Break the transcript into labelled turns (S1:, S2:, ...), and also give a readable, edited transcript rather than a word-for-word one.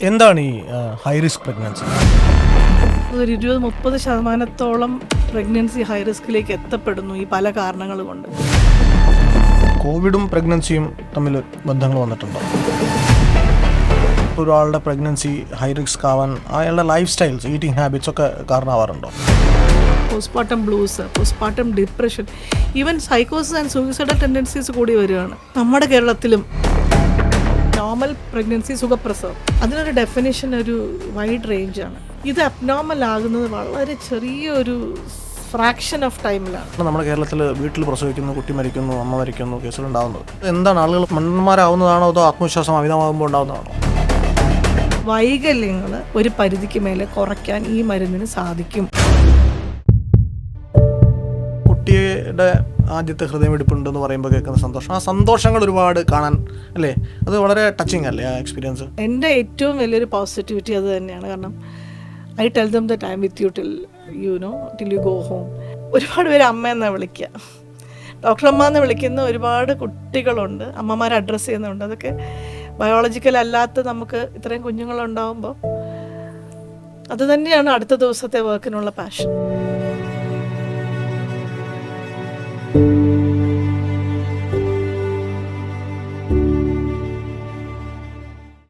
S1: എന്താണ് ഈ high risk pregnancy?
S2: ഒരു 20-30% പ്രഗ്നൻസി ഹൈ റിസ്കിലേക്ക് എത്തപ്പെടുന്നു ഈ പല കാരണങ്ങൾ കൊണ്ട്.
S1: കോവിഡും പ്രഗ്നൻസിയും തമ്മിൽ ബന്ധങ്ങൾ വന്നിട്ടുണ്ടോ? ഒരാളുടെ പ്രഗ്നൻസി ഹൈ റിസ്ക് ആവാൻ അയാളുടെ ലൈഫ് സ്റ്റൈൽസ്, ഈറ്റിംഗ് ഹാബിറ്റ്സ് ഒക്കെ കാരണമാവാറുണ്ടോ?
S2: Postmortem blues, postmortem depression, even സൈക്കോസിസ് ആൻഡ് സൂയിസൈഡൽ ടെൻഡൻസീസ് കൂടി വരികയാണ്. നമ്മുടെ കേരളത്തിലും നോർമൽ പ്രഗ്നൻസി സുഖപ്രസവം, അതിനൊരു ഡെഫിനിഷൻ ഒരു വൈഡ് റേഞ്ചാണ്. ഇത് അബ്നോർമൽ ആകുന്നത് വളരെ ചെറിയൊരു ഫ്രാക്ഷൻ ഓഫ് ടൈമിലാണ്.
S1: നമ്മുടെ കേരളത്തിൽ വീട്ടിൽ പ്രസവിക്കുന്നു, കുട്ടി മരിക്കുന്നു, അമ്മ മരിക്കുന്നു കേസുകൾ ഉണ്ടാകുന്നത്. എന്താണ്, ആളുകൾ മണ്ണന്മാരാവുന്നതാണോ അതോ ആത്മവിശ്വാസം അമിതമാകുമ്പോൾ ഉണ്ടാകുന്നതാണോ?
S2: വൈകല്യങ്ങൾ ഒരു പരിധിക്ക് മേലെ കുറയ്ക്കാൻ ഈ മരുന്നിന് സാധിക്കും.
S1: കുട്ടിയുടെ ആദ്യത്തെ ഹൃദയമിടിപ്പുണ്ടെന്ന് പറയുമ്പോൾ കേൾക്കുന്ന സന്തോഷം, ആ സന്തോഷങ്ങൾ ഒരുപാട് കാണാൻ അല്ലേ, അത് വളരെ ടച്ചിങ് അല്ലേ ആ എക്സ്പീരിയൻസ്?
S2: എൻ്റെ ഏറ്റവും വലിയൊരു പോസിറ്റിവിറ്റി അത് തന്നെയാണ്. കാരണം I tell them that I am with you till you go home. ഒരുപാട് പേര് അമ്മ എന്നാണ് വിളിക്കുക, ഡോക്ടർ അമ്മ എന്ന് വിളിക്കുന്ന ഒരുപാട് കുട്ടികളുണ്ട്, അമ്മമാരെ അഡ്രസ്സ് ചെയ്യുന്നുണ്ട്. അതൊക്കെ ബയോളജിക്കൽ അല്ലാത്ത നമുക്ക് ഇത്രയും കുഞ്ഞുങ്ങളുണ്ടാകുമ്പോൾ അത് തന്നെയാണ് അടുത്ത ദിവസത്തെ വർക്കിനുള്ള പാഷൻ.